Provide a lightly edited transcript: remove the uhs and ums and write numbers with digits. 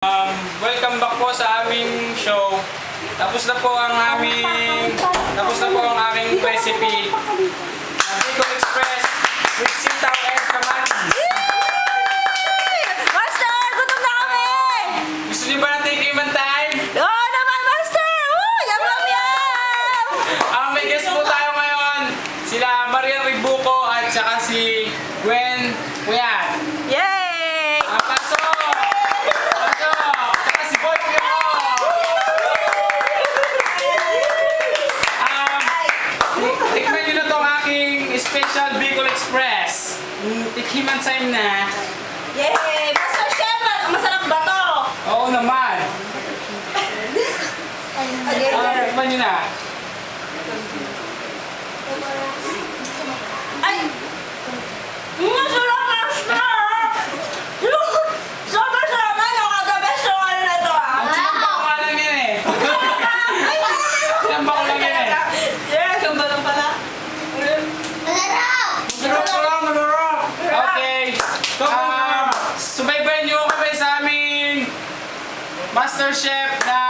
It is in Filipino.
Welcome back po sa aming show. Tapos na po ang aking recipe. Bicol Express with sitaw and kamatis. Master, gutom na kami! Gusto niyo ba natin i-imantay? Oo naman, Master! Yum, yum, yum! May guest po tayo ngayon. Sila Maria Ribuco at saka si Gwen Puyat. Yay! Pasok! Saka si Boy Pio! Tikman nyo na itong aking special Bicol Express. Tikhiman time na. Yay! Master Chef, masarap ba to? Oo naman. Tikman nyo na. Ay! Masarap, Master! Sobrang sarap na, nakaka-best yung ano na to, ah! Sinamba ko nga lang yan eh. Sinamba ko lang yan eh. Yes, yung balong pala. Masarap ko lang, masarap. Okay. Subaybayan nyo kami sa aming Master Chef na